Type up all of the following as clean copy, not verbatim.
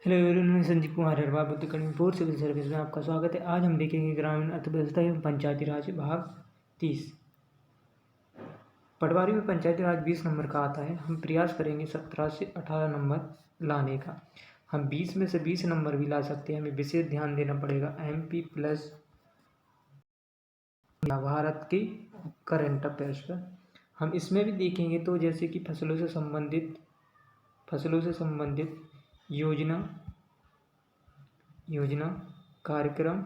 Hello everyone, मैं संजीव कुमार हरवा बुद्ध कड़ी फोर सिविल सर्विस में आपका स्वागत है। आज हम देखेंगे ग्रामीण अर्थव्यवस्था एवं पंचायती राज भाग 30। पटवारी में पंचायती राज 20 नंबर का आता है। हम प्रयास करेंगे 17 से 18 नंबर लाने का। हम 20 में से 20 नंबर भी ला सकते हैं। हमें विशेष ध्यान देना पड़ेगा MP प्लस भारत की करंट अफेयर्स पर। हम इसमें भी देखेंगे तो जैसे कि फसलों से संबंधित योजना कार्यक्रम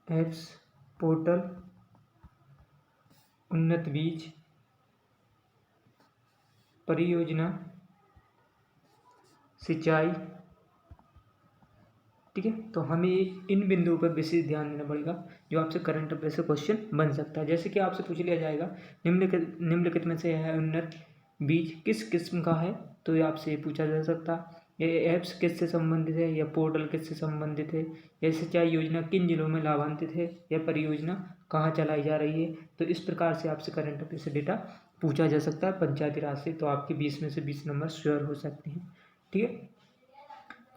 एप्स पोर्टल, उन्नत बीज परियोजना, सिंचाई। ठीक है, तो हमें इन बिंदुओं पर विशेष ध्यान देना पड़ेगा जो आपसे करंट अफेयर से क्वेश्चन बन सकता है। जैसे कि आपसे पूछ लिया जाएगा निम्नलिखित में से है उन्नत बीज किस किस्म का है, तो ये आपसे पूछा जा सकता है। ये ऐप्स किससे संबंधित है, या पोर्टल किससे संबंधित है, या सिंचाई योजना किन जिलों में लाभान्वित है, या परियोजना कहाँ चलाई जा रही है। तो इस प्रकार से आपसे करंट अफेयर से डेटा पूछा जा सकता है पंचायती राज से। तो आपके 20 में से 20 नंबर श्योर हो सकते हैं। ठीक है,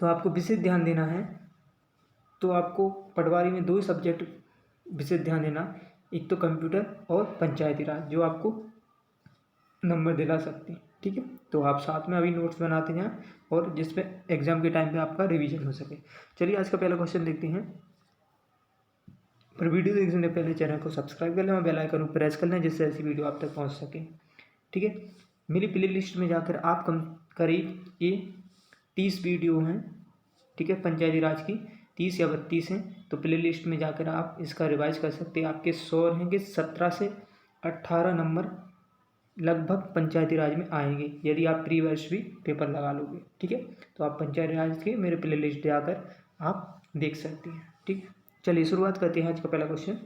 तो आपको विशेष ध्यान देना है। तो आपको पटवारी में 2 सब्जेक्ट विशेष ध्यान देना, एक तो कंप्यूटर और पंचायती राज, जो आपको नंबर दिला सकते हैं। ठीक है, तो आप साथ में अभी नोट्स बनाते हैं और जिसमें एग्जाम के टाइम पे आपका रिवीजन हो सके। चलिए आज का पहला क्वेश्चन देखते हैं। पर वीडियो देखने से पहले चैनल को सब्सक्राइब कर लें और बेल आइकन को प्रेस कर लें, जिससे ऐसी वीडियो आप तक पहुंच सके। ठीक है, मेरी प्ले लिस्ट में जाकर आप करीब ये 30 वीडियो हैं। ठीक है, पंचायती राज की 30 या 32 हैं। तो प्ले लिस्ट में जाकर आप इसका रिवाइज कर सकते हैं। आपके 100 हैं कि 17 से 18 नंबर लगभग पंचायती राज में आएंगे, यदि आप प्री वर्ष भी पेपर लगा लोगे। ठीक है, तो आप पंचायती राज के मेरे प्ले लिस्ट जाकर आप देख सकते हैं। ठीक है, चलिए शुरुआत करते हैं आज का पहला क्वेश्चन।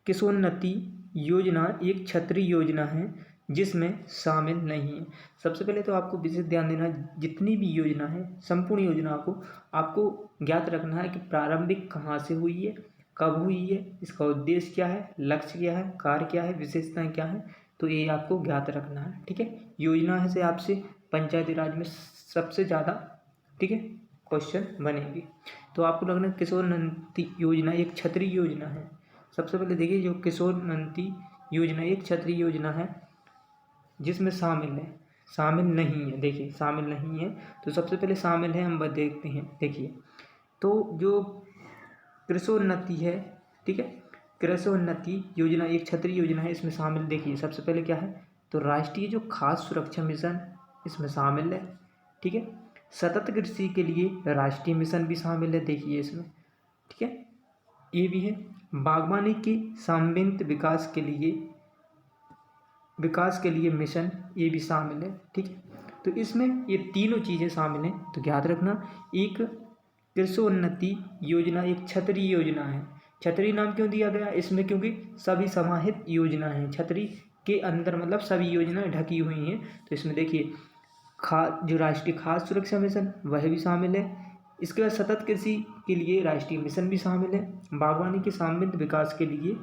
किशोन्नति योजना एक छत्री योजना है जिसमें शामिल नहीं है। सबसे पहले तो आपको विशेष ध्यान देना है, जितनी भी योजना है संपूर्ण योजना को आपको ज्ञात रखना है कि प्रारंभिक कहाँ से हुई है, कब हुई है, इसका उद्देश्य क्या है, लक्ष्य क्या है, कार्य क्या है, विशेषताएं क्या है। तो ये आपको ज्ञात रखना है। ठीक है, योजना से आपसे पंचायती राज में सबसे ज़्यादा ठीक है क्वेश्चन बनेंगे। तो आपको लगना है किशोरनंती योजना एक छत्री योजना है। सबसे पहले देखिए, जो किशोरनंती योजना एक छत्री योजना है जिसमें शामिल नहीं है। देखिए शामिल नहीं है, तो सबसे पहले शामिल है हम बस देखते हैं। देखिए, तो जो कृषोन्नति है, ठीक है, कृषोन्नति योजना एक छत्री योजना है, इसमें शामिल देखिए सबसे पहले क्या है, तो राष्ट्रीय जो खाद्य सुरक्षा मिशन इसमें शामिल है। ठीक है, सतत कृषि के लिए राष्ट्रीय मिशन भी शामिल है, देखिए इसमें। ठीक है, ये भी है। बागवानी के समन्वित विकास के लिए मिशन, ये भी शामिल है। ठीक है, तो इसमें ये तीनों चीज़ें शामिल हैं। तो याद रखना, एक कृषोन्नति योजना एक छतरी योजना है। छतरी नाम क्यों दिया गया इसमें, क्योंकि सभी समाहित योजना है। छतरी के अंदर मतलब सभी योजनाएं ढकी हुई हैं। तो इसमें देखिए जो राष्ट्रीय खाद्य सुरक्षा मिशन वह भी शामिल है। इसके बाद सतत कृषि के लिए राष्ट्रीय मिशन भी शामिल है। बागवानी के समन्वित विकास के लिए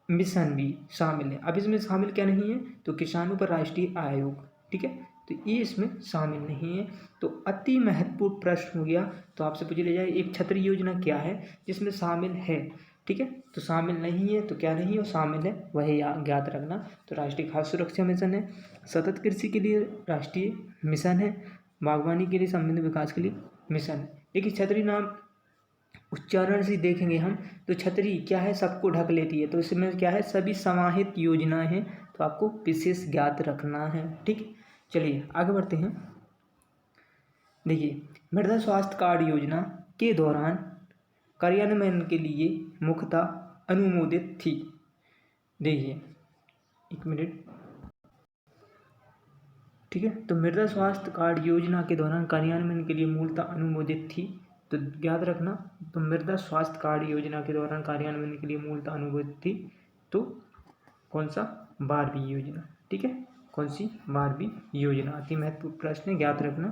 मिशन भी शामिल है। अब इसमें शामिल क्या नहीं है, तो किसानों पर राष्ट्रीय आयोग। ठीक है, तो ये इसमें शामिल नहीं है। तो अति महत्वपूर्ण प्रश्न हो गया। तो आपसे पूछ लिया जाए एक छतरी योजना क्या है जिसमें शामिल है। ठीक है, तो शामिल नहीं है तो क्या नहीं है, और शामिल है वही ज्ञात रखना। तो राष्ट्रीय खाद्य सुरक्षा मिशन है, सतत कृषि के लिए राष्ट्रीय मिशन है, बागवानी के लिए समन्वित विकास के लिए मिशन है। देखिए छतरी नाम उच्चारण से देखेंगे हम, तो छतरी क्या है, सबको ढक लेती है। तो इसमें क्या है, सभी समाहित योजनाएं हैं। तो आपको विशेष ज्ञात रखना है। ठीक, चलिए आगे बढ़ते हैं। देखिए मृदा स्वास्थ्य कार्ड योजना के दौरान कार्यान्वयन के लिए मुख्यतः अनुमोदित थी। देखिए एक मिनट। ठीक है, तो मृदा स्वास्थ्य कार्ड योजना के दौरान कार्यान्वयन के लिए मूलतः अनुमोदित थी। तो याद रखना, तो मृदा स्वास्थ्य कार्ड योजना के दौरान कार्यान्वयन के लिए मूलतः अनुमोदित थी। तो कौन सा, 12वीं योजना। ठीक है, कौन सी, 12वीं योजना। अति महत्वपूर्ण प्रश्न है, ज्ञात रखना।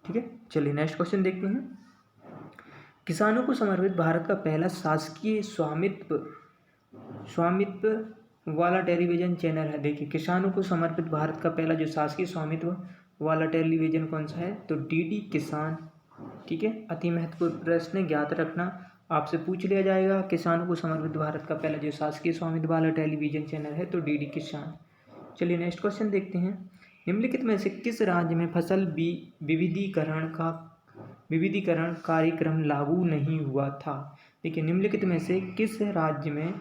ठीक है, चलिए नेक्स्ट क्वेश्चन देखते हैं। किसानों को समर्पित भारत का पहला शासकीय स्वामित्व स्वामित्व वाला टेलीविज़न चैनल है? देखिए, किसानों को समर्पित भारत का पहला जो शासकीय स्वामित्व वाला टेलीविज़न कौन सा है? तो डीडी किसान। ठीक है, अति महत्वपूर्ण प्रश्न ज्ञात रखना, आपसे पूछ लिया जाएगा। किसानों को समर्पित भारत का पहला जो शासकीय स्वामित्व वाला टेलीविज़न चैनल है तो डीडी किसान। चलिए नेक्स्ट क्वेश्चन देखते हैं। निम्नलिखित में से किस राज्य में फसल विविधीकरण कार्यक्रम लागू नहीं हुआ था? देखिए, निम्नलिखित में से किस राज्य में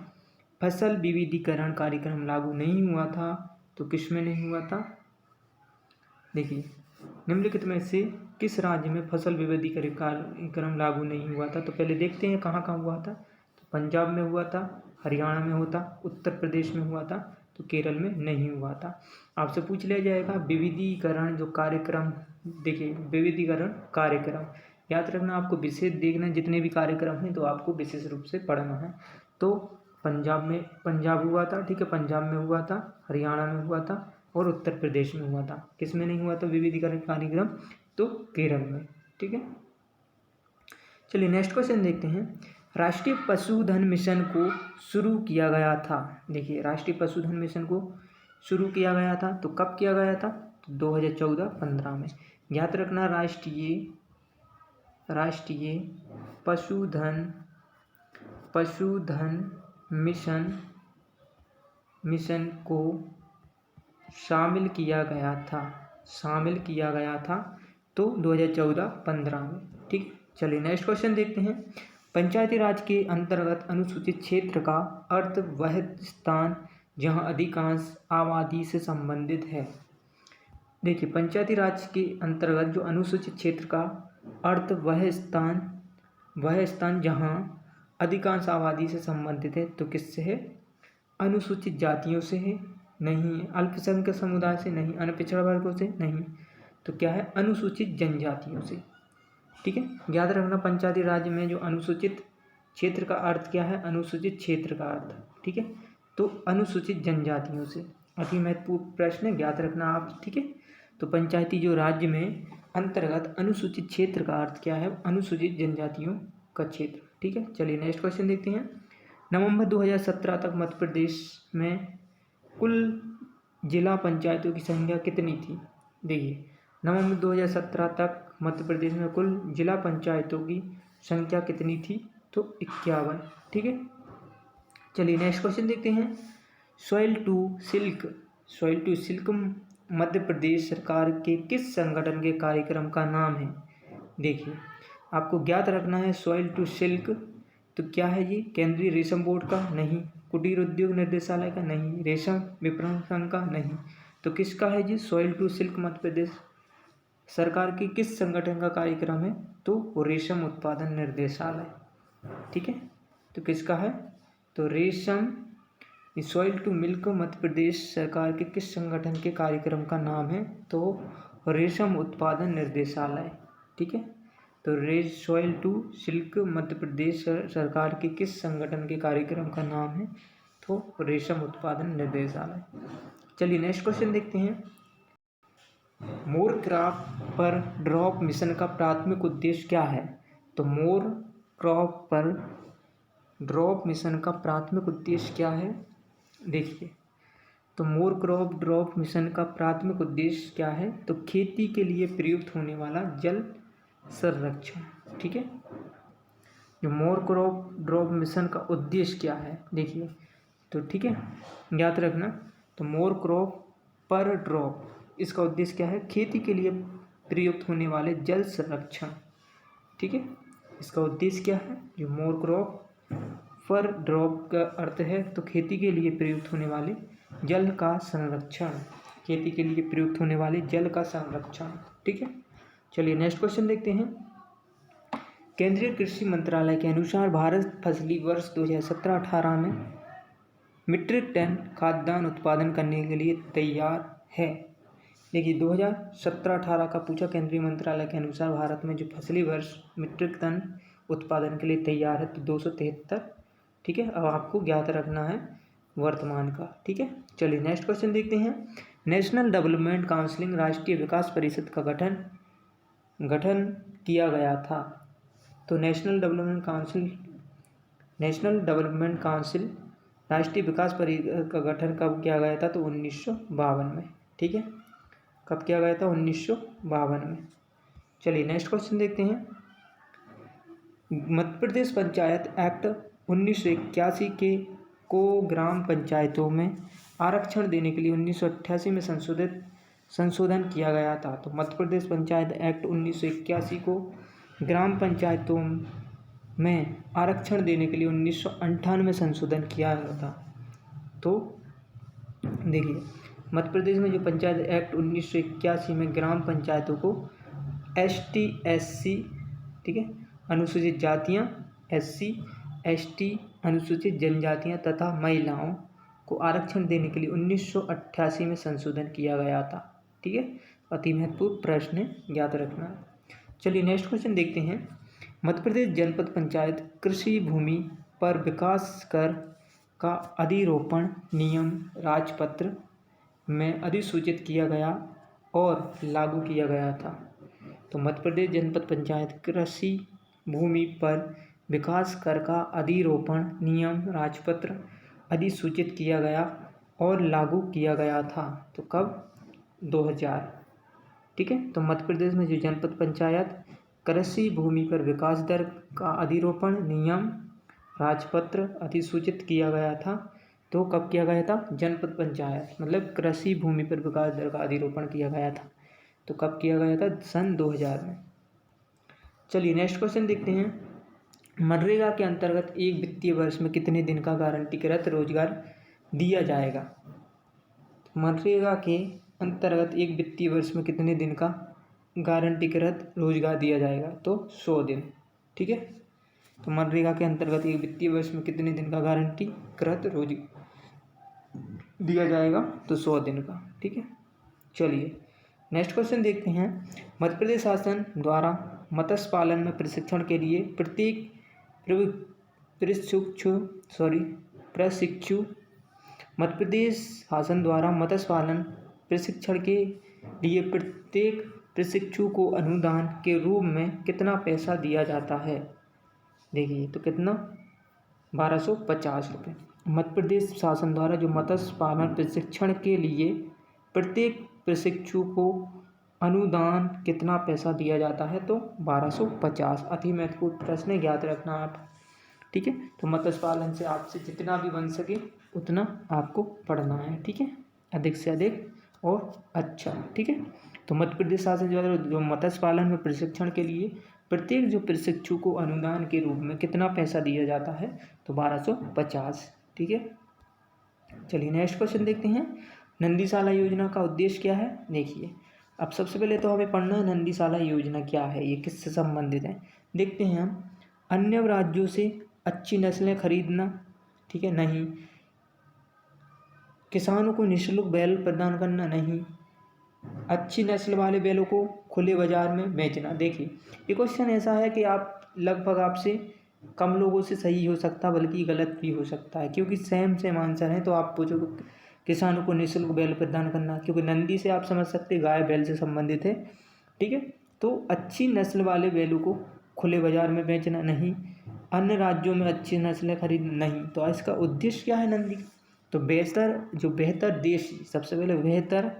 फसल विविधीकरण कार्यक्रम लागू नहीं हुआ था? तो किस में नहीं हुआ था? देखिए, निम्नलिखित में से किस राज्य में फसल विविधीकरण कार्यक्रम लागू नहीं हुआ था? तो पहले देखते हैं कहाँ कहाँ हुआ था। तो पंजाब में हुआ था, हरियाणा में हुआ था, उत्तर प्रदेश में हुआ था, तो केरल में नहीं हुआ था। आपसे पूछ लिया जाएगा विविधीकरण जो कार्यक्रम, देखिए विविधीकरण कार्यक्रम याद रखना, आपको विशेष देखना, जितने भी कार्यक्रम हैं तो आपको विशेष रूप से पढ़ना है। तो पंजाब हुआ था, ठीक है, पंजाब में हुआ था, हरियाणा में हुआ था और उत्तर प्रदेश में हुआ था। किस में नहीं हुआ था विविधीकरण कार्यक्रम? तो केरल में। ठीक है, चलिए नेक्स्ट क्वेश्चन देखते हैं। राष्ट्रीय पशुधन मिशन को शुरू किया गया था? देखिए, राष्ट्रीय पशुधन मिशन को शुरू किया गया था तो कब किया गया था? तो 2014-15 में। याद रखना, राष्ट्रीय पशुधन मिशन को शामिल किया गया था तो 2014-15 में। ठीक, चलिए नेक्स्ट क्वेश्चन देखते हैं। पंचायती राज के अंतर्गत अनुसूचित क्षेत्र का अर्थ वह स्थान जहां अधिकांश आबादी से संबंधित है। देखिए, पंचायती राज के अंतर्गत जो अनुसूचित क्षेत्र का अर्थ वह स्थान जहां अधिकांश आबादी से संबंधित है तो किससे है? अनुसूचित जातियों से है? नहीं। अल्पसंख्यक समुदाय से? नहीं। अनपिछड़ा वर्गों से? नहीं। तो क्या है? अनुसूचित जनजातियों से। ठीक है, याद रखना, पंचायती राज में जो अनुसूचित क्षेत्र का अर्थ क्या है? अनुसूचित क्षेत्र का अर्थ, ठीक है, तो अनुसूचित जनजातियों से। अति महत्वपूर्ण प्रश्न ज्ञात रखना आप। ठीक है, तो पंचायती जो राज्य में अंतर्गत अनुसूचित क्षेत्र का अर्थ क्या है? अनुसूचित जनजातियों का क्षेत्र। ठीक है, चलिए नेक्स्ट क्वेश्चन देखते हैं। नवंबर 2017 तक मध्य प्रदेश में कुल जिला पंचायतों की संख्या कितनी थी? देखिए, नवंबर 2017 तक मध्य प्रदेश में कुल जिला पंचायतों की संख्या कितनी थी? तो 51। ठीक है, चलिए नेक्स्ट क्वेश्चन देखते हैं। Soil to silk Madhya Pradesh सरकार के किस संगठन के कार्यक्रम का नाम है? देखिए, आपको ज्ञात रखना है, सॉइल टू सिल्क तो क्या है ये? केंद्रीय रेशम बोर्ड का? नहीं। कुटीर उद्योग निर्देशालय का? नहीं। रेशम विपणन संघ का? नहीं। तो किसका है जी? Soil to silk Madhya Pradesh सरकार की किस संगठन का कार्यक्रम है? तो वो रेशम उत्पादन निर्देशालय। ठीक है, तो किसका है? तो रेशम soil to milk Madhya Pradesh सरकार के किस संगठन के कार्यक्रम का नाम है? तो रेशम उत्पादन निर्देशालय। ठीक है, तो soil to silk Madhya Pradesh सरकार के किस संगठन के कार्यक्रम का नाम है? तो रेशम उत्पादन निर्देशालय। चलिए नेक्स्ट क्वेश्चन देखते हैं। मोर क्रॉप पर ड्रॉप मिशन का प्राथमिक उद्देश्य क्या है? तो मोर क्रॉप पर ड्रॉप मिशन का प्राथमिक उद्देश्य क्या है? देखिए, तो मोर क्रॉप ड्रॉप मिशन का प्राथमिक उद्देश्य क्या है? तो खेती के लिए प्रयुक्त होने वाला जल संरक्षण। ठीक है, जो मोर क्रॉप ड्रॉप मिशन का उद्देश्य क्या है? देखिए, तो ठीक है, याद रखना, तो मोर क्रॉप पर ड्रॉप इसका उद्देश्य क्या है? खेती के लिए प्रयुक्त होने वाले जल संरक्षण। ठीक है, इसका उद्देश्य क्या है? जो मोर क्रॉप पर ड्रॉप का अर्थ है तो खेती के लिए प्रयुक्त होने वाले जल का संरक्षण, खेती के लिए प्रयुक्त होने वाले जल का संरक्षण। ठीक है, चलिए नेक्स्ट क्वेश्चन देखते हैं। केंद्रीय कृषि मंत्रालय के अनुसार भारत फसली वर्ष 2017-18 में मीट्रिक टन खाद्यान्न उत्पादन करने के लिए तैयार है। देखिए, 2017-18 का पूछा, केंद्रीय मंत्रालय के अनुसार भारत में जो फसली वर्ष मीट्रिक टन उत्पादन के लिए तैयार है तो 273। ठीक है, अब आपको ज्ञात रखना है वर्तमान का। ठीक है, चलिए नेक्स्ट क्वेश्चन देखते हैं। नेशनल डेवलपमेंट काउंसिल राष्ट्रीय विकास परिषद का गठन किया गया था। तो नेशनल डेवलपमेंट काउंसिल राष्ट्रीय विकास परिषद का गठन कब किया गया था? तो 1952 में। ठीक है, कब किया गया था? 1952 में। चलिए नेक्स्ट क्वेश्चन देखते हैं। मध्य प्रदेश पंचायत एक्ट 1981 के को ग्राम पंचायतों में आरक्षण देने के लिए 1988 में संशोधन किया गया था। तो मध्य प्रदेश पंचायत एक्ट 1981 को ग्राम पंचायतों में आरक्षण देने के लिए 1998 में संशोधन किया गया था। तो देखिए, मध्य प्रदेश में जो पंचायत एक्ट 1981 में ग्राम पंचायतों को ST SC, ठीक है, अनुसूचित जातियाँ, SC ST अनुसूचित जनजातियाँ तथा महिलाओं को आरक्षण देने के लिए 1988 में संशोधन किया गया था। ठीक है, अति महत्वपूर्ण प्रश्न है, याद रखना। चलिए नेक्स्ट क्वेश्चन देखते हैं। मध्य प्रदेश जनपद पंचायत कृषि भूमि पर विकास कर का अधिरोपण नियम राजपत्र में अधिसूचित किया गया और लागू किया गया था। तो मध्य प्रदेश जनपद पंचायत कृषि भूमि पर विकास कर का अधिरोपण नियम राजपत्र अधिसूचित किया गया और लागू किया गया था। तो कब? 2000। ठीक है, तो मध्य प्रदेश में जो जनपद पंचायत कृषि भूमि पर विकास दर का अधिरोपण नियम राजपत्र अधिसूचित किया गया था। तो कब किया गया था? जनपद पंचायत मतलब कृषि भूमि पर विकास दर का अधिरोपण किया गया था। तो कब किया गया था? सन 2000 में। चलिए नेक्स्ट क्वेश्चन देखते हैं। मनरेगा के अंतर्गत एक वित्तीय वर्ष में कितने दिन का गारंटीकृत रोजगार दिया जाएगा? मनरेगा के अंतर्गत एक वित्तीय वर्ष में कितने दिन का गारंटीकृत रोजगार दिया जाएगा? तो 100 दिन। ठीक है, तो मनरेगा के अंतर्गत एक वित्तीय वर्ष में कितने दिन का गारंटीकृत रोजगार दिया जाएगा? तो 100 दिन का। ठीक है, चलिए नेक्स्ट क्वेश्चन देखते हैं। मध्य प्रदेश शासन द्वारा मत्स्य पालन में प्रशिक्षण के लिए प्रत्येक प्रशिक्षु मध्य प्रदेश शासन द्वारा मत्स्य पालन प्रशिक्षण के लिए प्रत्येक प्रशिक्षु को अनुदान के रूप में कितना पैसा दिया जाता है? देखिए, तो कितना? 1250 रुपये। मध्य प्रदेश शासन द्वारा जो मत्स्य पालन प्रशिक्षण के लिए प्रत्येक प्रशिक्षु को अनुदान कितना पैसा दिया जाता है? तो 1250। अति महत्वपूर्ण प्रश्न ज्ञात रखना आप। ठीक है, तो मत्स्य पालन से आपसे जितना भी बन सके उतना आपको पढ़ना है। ठीक है, अधिक से अधिक और अच्छा। ठीक है, तो मध्य प्रदेश शासन जो मत्स्य पालन में प्रशिक्षण के लिए प्रत्येक जो प्रशिक्षु को अनुदान के रूप में कितना पैसा दिया जाता है? तो 1250। ठीक है, चलिए नेक्स्ट क्वेश्चन देखते हैं। नंदीशाला योजना का उद्देश्य क्या है? देखिए, अब सबसे पहले तो हमें पढ़ना है नंदीशाला योजना क्या है, ये किससे संबंधित है। देखते हैं हम। अन्य राज्यों से अच्छी नस्लें खरीदना, ठीक है, नहीं। किसानों को निःशुल्क बैल प्रदान करना, नहीं। अच्छी नस्ल वाले बैलों को खुले बाजार में बेचना। देखिए, ये क्वेश्चन ऐसा है कि आप लगभग आपसे कम लोगों से सही हो सकता है, बल्कि गलत भी हो सकता है, क्योंकि सेम आंसर है। तो आप पूछो किसानों को निःशुल्क बैल प्रदान करना, क्योंकि नंदी से आप समझ सकते गाय बैल से संबंधित है। ठीक है, तो अच्छी नस्ल वाले बैलों को खुले बाजार में बेचना, नहीं। अन्य राज्यों में अच्छी नस्लें खरीदना, नहीं। तो इसका उद्देश्य क्या है नंदी? तो बेहतर देशी, सबसे पहले बेहतर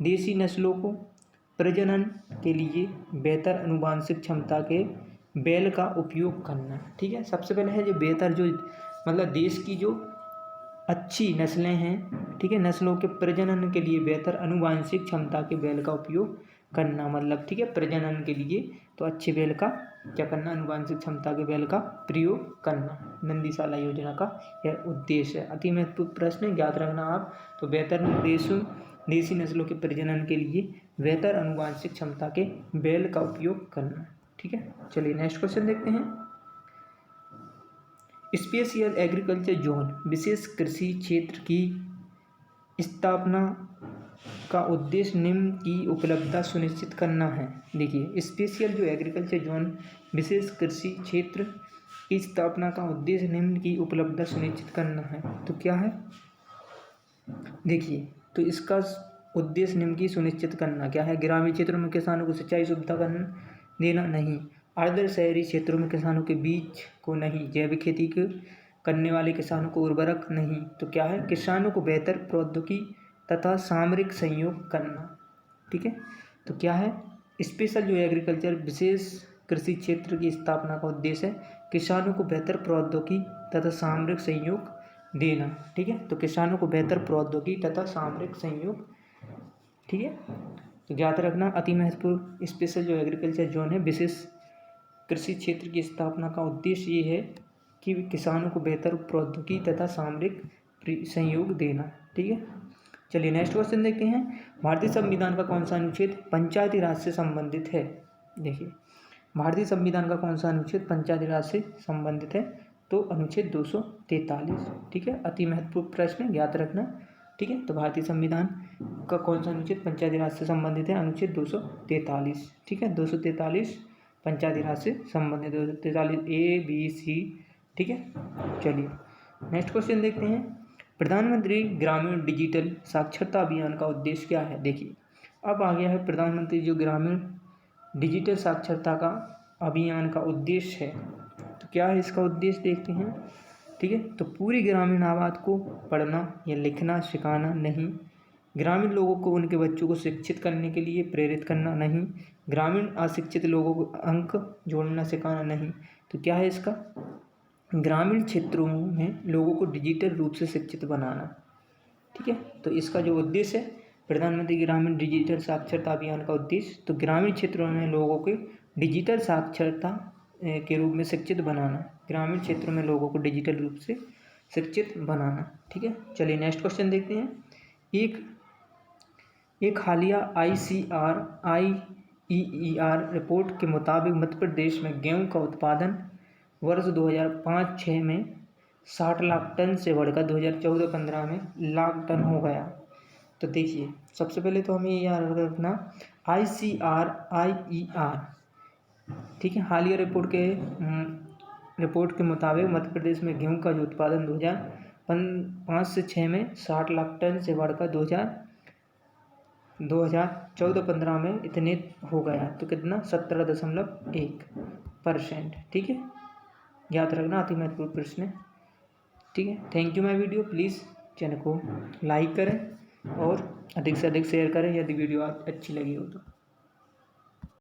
देशी नस्लों को प्रजनन के लिए बेहतर अनुवांशिक क्षमता के बैल का उपयोग करना। ठीक है, सबसे पहले है जो बेहतर, जो मतलब देश की जो अच्छी नस्लें हैं, ठीक है, नस्लों के प्रजनन के लिए बेहतर अनुवांशिक क्षमता के बैल का उपयोग करना, मतलब ठीक है, प्रजनन के लिए तो अच्छे बैल का क्या करना? अनुवांशिक क्षमता के बैल का प्रयोग करना। नंदीशाला योजना का यह उद्देश्य है। अति महत्वपूर्ण प्रश्न है, याद रखना आप। तो बेहतर देशी नस्लों के प्रजनन के लिए बेहतर अनुवांशिक क्षमता के बैल का उपयोग करना। ठीक है, चलिए नेक्स्ट क्वेश्चन देखते हैं। स्पेशल एग्रीकल्चर जोन, विशेष कृषि क्षेत्र की स्थापना का उद्देश्य निम्न की उपलब्धता सुनिश्चित करना है। देखिए, स्पेशल जो एग्रीकल्चर जोन, विशेष कृषि क्षेत्र की स्थापना का उद्देश्य निम्न की उपलब्धता सुनिश्चित करना है। तो क्या है? देखिए, तो इसका उद्देश्य निम्न की सुनिश्चित करना क्या है? ग्रामीण क्षेत्रों में किसानों को सिंचाई सुविधा देना, नहीं। अर्ध शहरी क्षेत्रों में किसानों के बीच को, नहीं। जैविक खेती को करने वाले किसानों को उर्वरक नहीं, तो क्या है, किसानों को बेहतर प्रौद्योगिकी तथा सामरिक सहयोग करना। ठीक है, तो क्या है, स्पेशल जो एग्रीकल्चर विशेष कृषि क्षेत्र की स्थापना का उद्देश्य है किसानों को बेहतर प्रौद्योगिकी तथा सामरिक सहयोग देना। ठीक है, तो किसानों को बेहतर प्रौद्योगिकी तथा सामरिक सहयोग। ठीक है, तो याद रखना अति महत्वपूर्ण स्पेशल जो एग्रीकल्चर जोन है विशेष कृषि क्षेत्र की स्थापना का उद्देश्य ये है कि किसानों को बेहतर प्रौद्योगिकी तथा सामरिक सहयोग देना। ठीक है, चलिए नेक्स्ट क्वेश्चन देखते हैं। भारतीय संविधान का कौन सा अनुच्छेद पंचायती राज से संबंधित है? देखिए, भारतीय संविधान का कौन सा अनुच्छेद पंचायती राज से संबंधित है? तो अनुच्छेद 243। ठीक है, अति महत्वपूर्ण प्रश्न, याद रखना। ठीक है, तो भारतीय संविधान का कौन सा अनुच्छेद पंचायती राज से संबंधित है? अनुच्छेद 243। ठीक है, 243 पंचायती राज से संबंधित, 243 ए बी सी। ठीक है, चलिए नेक्स्ट क्वेश्चन देखते हैं। प्रधानमंत्री ग्रामीण डिजिटल साक्षरता अभियान का उद्देश्य क्या है? देखिए, अब आ गया है प्रधानमंत्री जो ग्रामीण डिजिटल साक्षरता का अभियान का उद्देश्य है। तो क्या है इसका उद्देश्य, देखते हैं। ठीक है, तो पूरी ग्रामीण आबाद को पढ़ना या लिखना सिखाना नहीं, ग्रामीण लोगों को उनके बच्चों को शिक्षित करने के लिए प्रेरित करना नहीं, ग्रामीण अशिक्षित लोगों को अंक जोड़ना सिखाना नहीं। तो क्या है इसका, ग्रामीण क्षेत्रों में लोगों को डिजिटल रूप से शिक्षित बनाना। ठीक है, तो इसका जो उद्देश्य है प्रधानमंत्री ग्रामीण डिजिटल साक्षरता अभियान का उद्देश्य, तो ग्रामीण क्षेत्रों में लोगों के डिजिटल साक्षरता के रूप में शिक्षित बनाना, ग्रामीण क्षेत्रों में लोगों को डिजिटल रूप से शिक्षित बनाना। ठीक है, चलिए नेक्स्ट क्वेश्चन देखते हैं। एक हालिया ICRIER रिपोर्ट के मुताबिक मध्य प्रदेश में गेहूं का उत्पादन वर्ष 2005-06 में 60 लाख टन से बढ़कर 2014-15 में लाख टन हो गया। तो देखिए, सबसे पहले तो हमें ये याद रखना ICRIER। ठीक है, हालिया रिपोर्ट के मुताबिक मध्य प्रदेश में गेहूं का जो उत्पादन 2005 से 6 में 60 लाख टन से बढ़कर 2014-15 में इतने हो गया। तो कितना, 17.1%। ठीक है, याद रखना, अति महत्वपूर्ण प्रश्न है। ठीक है, thank you. My video please channel को लाइक करें और अधिक से अधिक शेयर करें यदि वीडियो अच्छी लगी हो तो।